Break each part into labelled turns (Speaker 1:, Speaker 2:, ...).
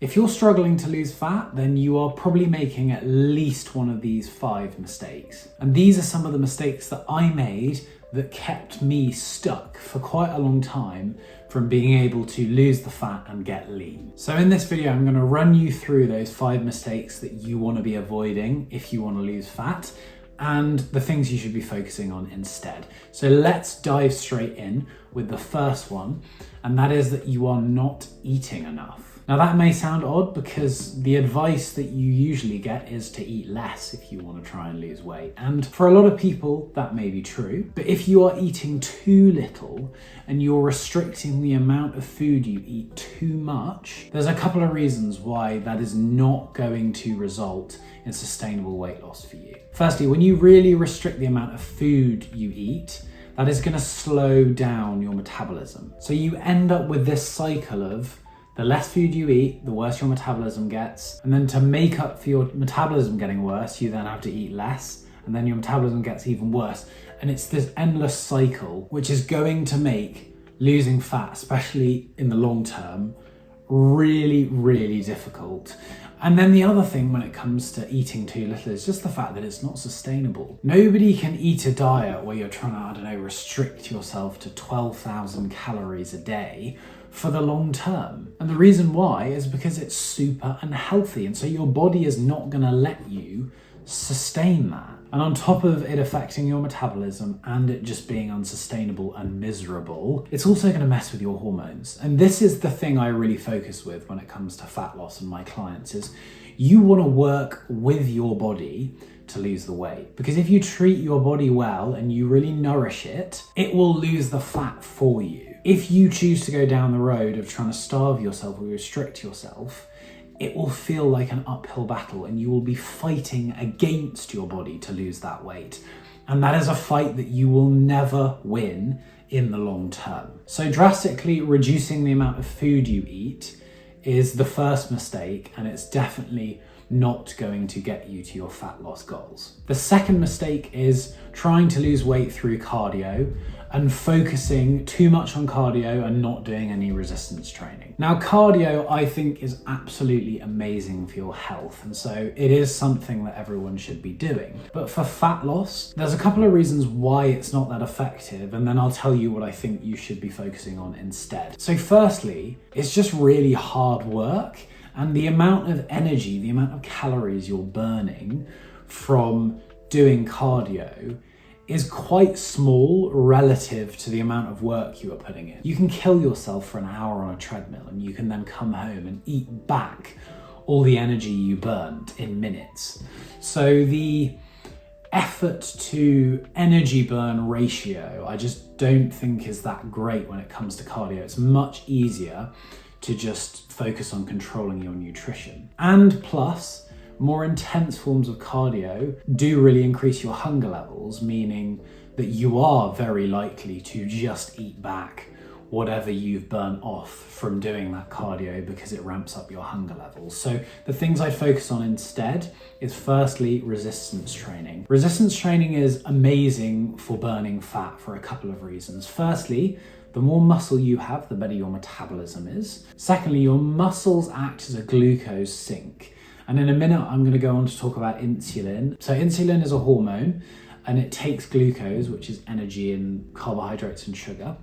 Speaker 1: If you're struggling to lose fat, then you are probably making at least one of these 5 mistakes. And these are some of the mistakes that I made that kept me stuck for quite a long time from being able to lose the fat and get lean. So in this video, I'm gonna run you through those 5 mistakes that you wanna be avoiding if you wanna lose fat, and the things you should be focusing on instead. So let's dive straight in with the first one, and that is that you are not eating enough. Now that may sound odd because the advice that you usually get is to eat less if you want to try and lose weight. And for a lot of people, that may be true. But if you are eating too little and you're restricting the amount of food you eat too much, there's a couple of reasons why that is not going to result in sustainable weight loss for you. Firstly, when you really restrict the amount of food you eat, that is going to slow down your metabolism. So you end up with this cycle of the less food you eat, the worse your metabolism gets. And then to make up for your metabolism getting worse, you then have to eat less, and then your metabolism gets even worse. And it's this endless cycle, which is going to make losing fat, especially in the long term, really, really difficult. And then the other thing when it comes to eating too little is just the fact that it's not sustainable. Nobody can eat a diet where you're trying to, restrict yourself to 12,000 calories a day for the long term. And the reason why is because it's super unhealthy. And so your body is not gonna let you sustain that. And on top of it affecting your metabolism and it just being unsustainable and miserable, it's also going to mess with your hormones. And this is the thing I really focus with when it comes to fat loss and my clients is you want to work with your body to lose the weight. Because if you treat your body well and you really nourish it, it will lose the fat for you. If you choose to go down the road of trying to starve yourself or restrict yourself, it will feel like an uphill battle and you will be fighting against your body to lose that weight. And that is a fight that you will never win in the long term. So drastically reducing the amount of food you eat is the first mistake, and it's definitely not going to get you to your fat loss goals. The second mistake is trying to lose weight through cardio and focusing too much on cardio and not doing any resistance training. Now, cardio, I think, is absolutely amazing for your health, and so it is something that everyone should be doing. But for fat loss, there's a couple of reasons why it's not that effective, and then I'll tell you what I think you should be focusing on instead. So firstly, it's just really hard work, and the amount of energy, the amount of calories you're burning from doing cardio is quite small relative to the amount of work you are putting in. You can kill yourself for an hour on a treadmill and you can then come home and eat back all the energy you burned in minutes. So the effort to energy burn ratio, I just don't think is that great when it comes to cardio. It's much easier to just focus on controlling your nutrition. And plus, more intense forms of cardio do really increase your hunger levels, meaning that you are very likely to just eat back whatever you've burnt off from doing that cardio because it ramps up your hunger levels. So the things I focus on instead is firstly, resistance training. Resistance training is amazing for burning fat for a couple of reasons. Firstly, the more muscle you have, the better your metabolism is. Secondly, your muscles act as a glucose sink. And in a minute, I'm going to go on to talk about insulin. So insulin is a hormone and it takes glucose, which is energy in carbohydrates and sugar,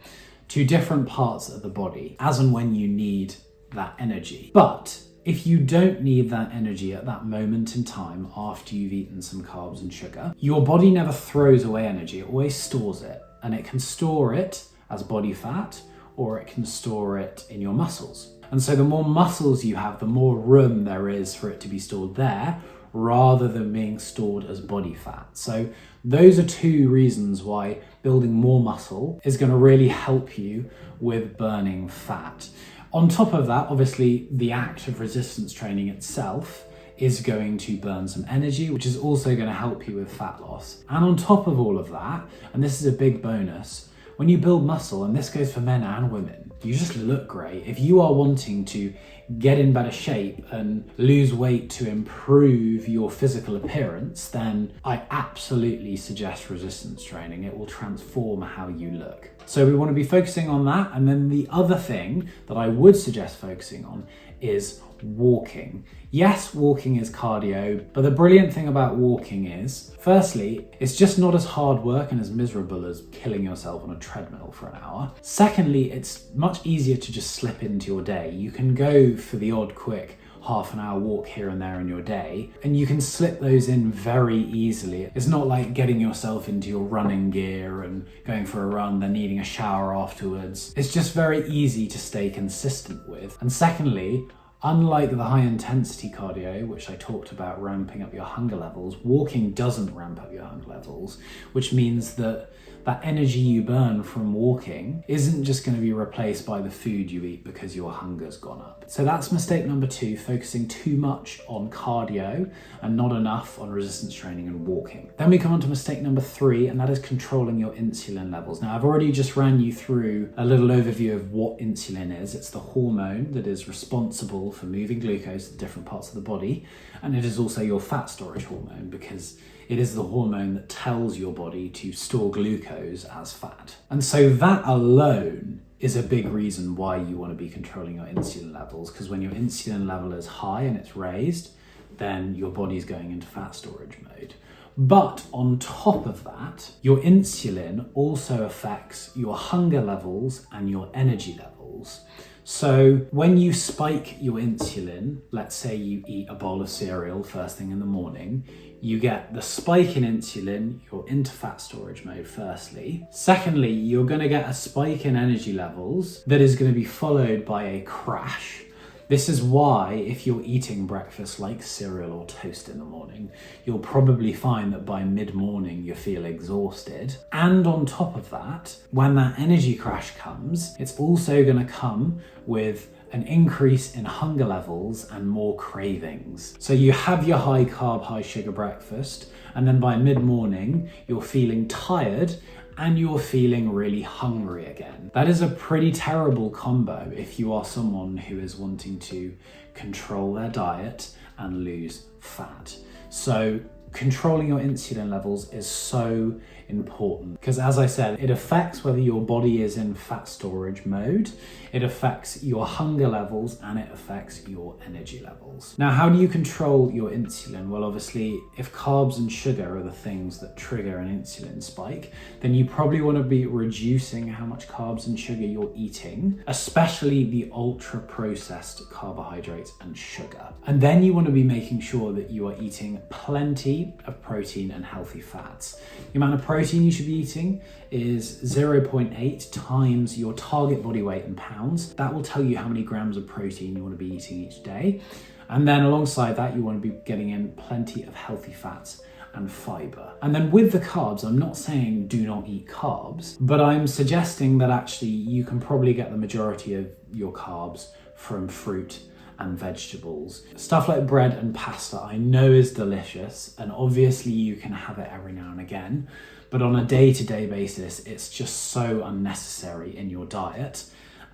Speaker 1: to different parts of the body as and when you need that energy. But if you don't need that energy at that moment in time after you've eaten some carbs and sugar, your body never throws away energy, it always stores it. And it can store it as body fat, or it can store it in your muscles. And so the more muscles you have, the more room there is for it to be stored there, rather than being stored as body fat. So those are 2 reasons why building more muscle is going to really help you with burning fat. On top of that, obviously, the act of resistance training itself is going to burn some energy, which is also going to help you with fat loss. And on top of all of that, and this is a big bonus, when you build muscle, and this goes for men and women, you just look great. If you are wanting to get in better shape and lose weight to improve your physical appearance, then I absolutely suggest resistance training. It will transform how you look. So we want to be focusing on that. And then the other thing that I would suggest focusing on is walking. Yes, walking is cardio, but the brilliant thing about walking is, firstly, it's just not as hard work and as miserable as killing yourself on a treadmill for an hour. Secondly, it's much easier to just slip into your day. You can go for the odd quick half an hour walk here and there in your day, and you can slip those in very easily. It's not like getting yourself into your running gear and going for a run, then needing a shower afterwards. It's just very easy to stay consistent with. And secondly, unlike the high intensity cardio, which I talked about ramping up your hunger levels, walking doesn't ramp up your hunger levels, which means that that energy you burn from walking isn't just going to be replaced by the food you eat because your hunger's gone up. So that's mistake number 2, focusing too much on cardio and not enough on resistance training and walking. Then we come on to mistake number 3, and that is controlling your insulin levels. Now, I've already just ran you through a little overview of what insulin is. It's the hormone that is responsible for moving glucose to different parts of the body, and it is also your fat storage hormone because it is the hormone that tells your body to store glucose as fat. And so that alone is a big reason why you want to be controlling your insulin levels, because when your insulin level is high and it's raised, then your body's going into fat storage mode. But on top of that, your insulin also affects your hunger levels and your energy levels. So when you spike your insulin, let's say you eat a bowl of cereal first thing in the morning, you get the spike in insulin, you're into fat storage mode firstly. Secondly, you're going to get a spike in energy levels that is going to be followed by a crash. This is why if you're eating breakfast like cereal or toast in the morning, you'll probably find that by mid-morning you feel exhausted. And on top of that, when that energy crash comes, it's also going to come with an increase in hunger levels and more cravings. So you have your high carb, high sugar breakfast, and then by mid-morning, you're feeling tired and you're feeling really hungry again. That is a pretty terrible combo if you are someone who is wanting to control their diet and lose fat. So controlling your insulin levels is so important because, as I said, it affects whether your body is in fat storage mode, it affects your hunger levels, and it affects your energy levels. Now, how do you control your insulin? Well, obviously, if carbs and sugar are the things that trigger an insulin spike, then you probably want to be reducing how much carbs and sugar you're eating, especially the ultra processed carbohydrates and sugar. And then you want to be making sure that you are eating plenty of protein and healthy fats. The amount of protein you should be eating is 0.8 times your target body weight in pounds. That will tell you how many grams of protein you want to be eating each day. And then alongside that, you want to be getting in plenty of healthy fats and fiber. And then with the carbs, I'm not saying do not eat carbs, but I'm suggesting that actually you can probably get the majority of your carbs from fruit and vegetables. Stuff like bread and pasta I know is delicious, and obviously you can have it every now and again, but on a day-to-day basis it's just so unnecessary in your diet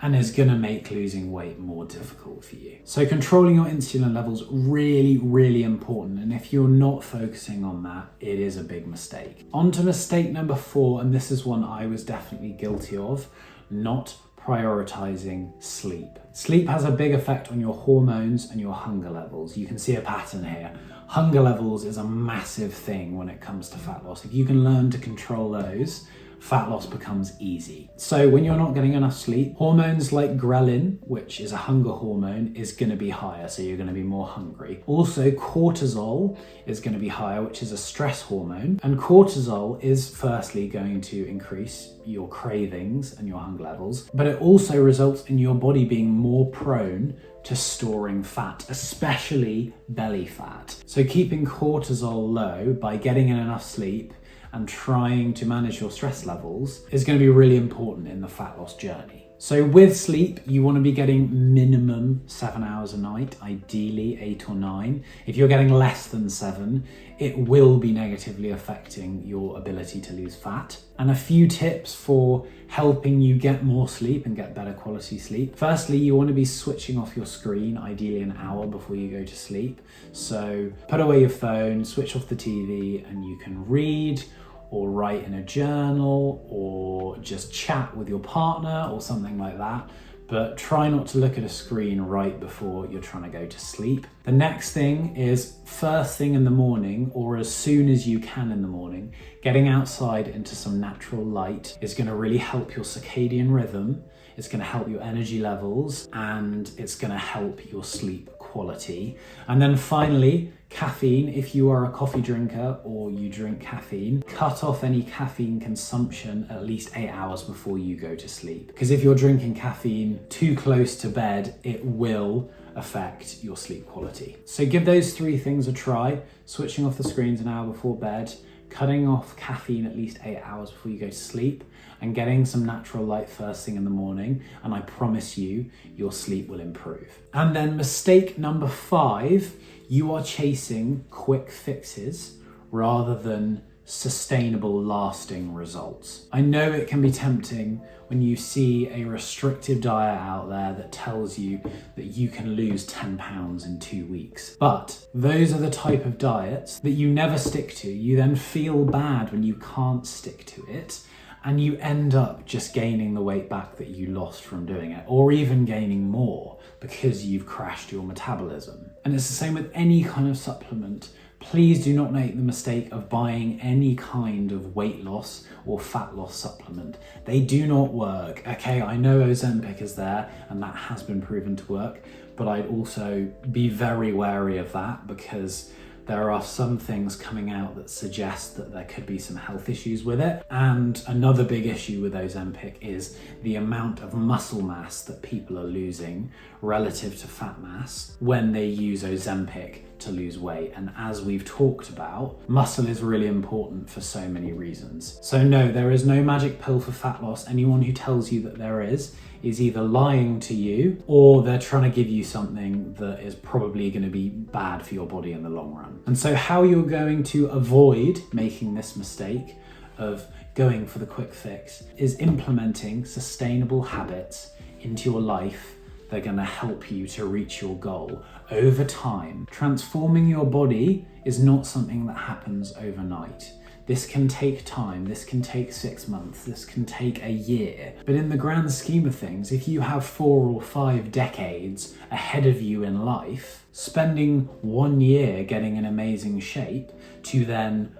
Speaker 1: and is going to make losing weight more difficult for you. So controlling your insulin levels really, really important, and if you're not focusing on that, it is a big mistake. On to mistake number 4, and this is one I was definitely guilty of, not prioritizing sleep. Sleep has a big effect on your hormones and your hunger levels. You can see a pattern here. Hunger levels is a massive thing when it comes to fat loss. If you can learn to control those, fat loss becomes easy. So when you're not getting enough sleep, hormones like ghrelin, which is a hunger hormone, is going to be higher, so you're going to be more hungry. Also, cortisol is going to be higher, which is a stress hormone. And cortisol is firstly going to increase your cravings and your hunger levels, but it also results in your body being more prone to storing fat, especially belly fat. So keeping cortisol low by getting in enough sleep and trying to manage your stress levels is going to be really important in the fat loss journey. So with sleep, you want to be getting minimum 7 hours a night, ideally 8 or 9. If you're getting less than 7, it will be negatively affecting your ability to lose fat. And a few tips for helping you get more sleep and get better quality sleep. Firstly, you want to be switching off your screen, ideally an hour before you go to sleep. So put away your phone, switch off the TV, and you can read or write in a journal or just chat with your partner or something like that but try not to look at a screen right before you're trying to go to sleep. The next thing is first thing in the morning, or as soon as you can in the morning, getting outside into some natural light is going to really help your circadian rhythm. It's going to help your energy levels, and it's going to help your sleep quality. And then finally, caffeine. If you are a coffee drinker or you drink caffeine, cut off any caffeine consumption at least 8 hours before you go to sleep. Because if you're drinking caffeine too close to bed, it will affect your sleep quality. So give those 3 things a try: switching off the screens an hour before bed, cutting off caffeine at least 8 hours before you go to sleep, and getting some natural light first thing in the morning, and I promise you, your sleep will improve. And then mistake number 5, you are chasing quick fixes rather than sustainable, lasting results. I know it can be tempting when you see a restrictive diet out there that tells you that you can lose 10 pounds in 2 weeks. But those are the type of diets that you never stick to. You then feel bad when you can't stick to it, and you end up just gaining the weight back that you lost from doing it, or even gaining more because you've crashed your metabolism. And it's the same with any kind of supplement. Please do not make the mistake of buying any kind of weight loss or fat loss supplement. They do not work. Okay, I know Ozempic is there and that has been proven to work, but I'd also be very wary of that because there are some things coming out that suggest that there could be some health issues with it. And another big issue with Ozempic is the amount of muscle mass that people are losing relative to fat mass when they use Ozempic to lose weight. And as we've talked about, muscle is really important for so many reasons. So no, there is no magic pill for fat loss. Anyone who tells you that there is either lying to you, or they're trying to give you something that is probably going to be bad for your body in the long run. And so how you're going to avoid making this mistake of going for the quick fix is implementing sustainable habits into your life. They're going to help you to reach your goal over time. Transforming your body is not something that happens overnight. This can take time, this can take 6 months, this can take a year. But in the grand scheme of things, if you have 4 or 5 decades ahead of you in life, spending 1 year getting in amazing shape to then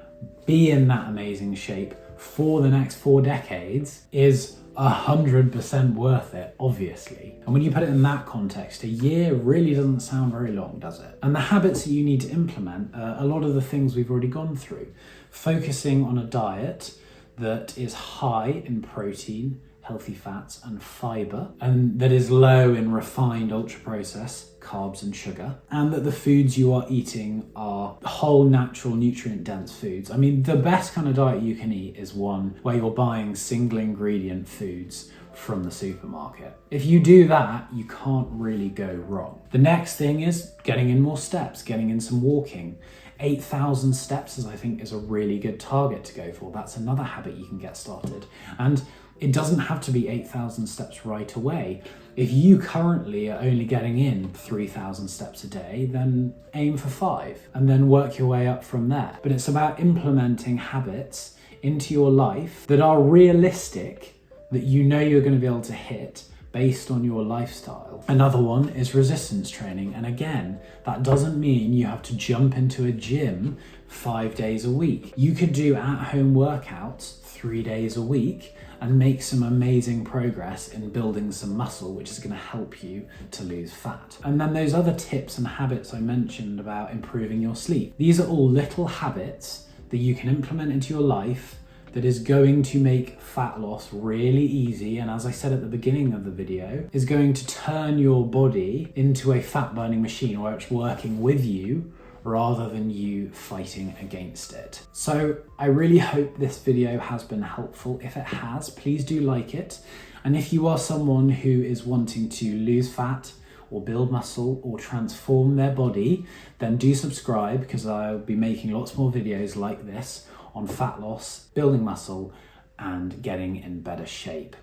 Speaker 1: be in that amazing shape for the next 4 decades is 100% worth it, obviously. And when you put it in that context, a year really doesn't sound very long, does it? And the habits that you need to implement, a lot of the things we've already gone through. Focusing on a diet that is high in protein, healthy fats and fiber, and that is low in refined ultra-processed carbs and sugar, and that the foods you are eating are whole, natural, nutrient-dense foods. I mean, the best kind of diet you can eat is one where you're buying single ingredient foods from the supermarket. If you do that, you can't really go wrong. The next thing is getting in more steps, getting in some walking. 8,000 steps I think is a really good target to go for. That's another habit you can get started. And it doesn't have to be 8,000 steps right away. If you currently are only getting in 3,000 steps a day, then aim for 5 and then work your way up from there. But it's about implementing habits into your life that are realistic, that you know you're going to be able to hit based on your lifestyle. Another one is resistance training. And again, that doesn't mean you have to jump into a gym 5 days a week. You could do at-home workouts 3 days a week and make some amazing progress in building some muscle, which is going to help you to lose fat. And then those other tips and habits I mentioned about improving your sleep. These are all little habits that you can implement into your life that is going to make fat loss really easy, and as I said at the beginning of the video, is going to turn your body into a fat burning machine where it's working with you rather than you fighting against it. So I really hope this video has been helpful. If it has, please do like it. And if you are someone who is wanting to lose fat or build muscle or transform their body, then do subscribe, because I'll be making lots more videos like this on fat loss, building muscle, and getting in better shape.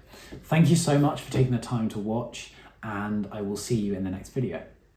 Speaker 1: Thank you so much for taking the time to watch, and I will see you in the next video.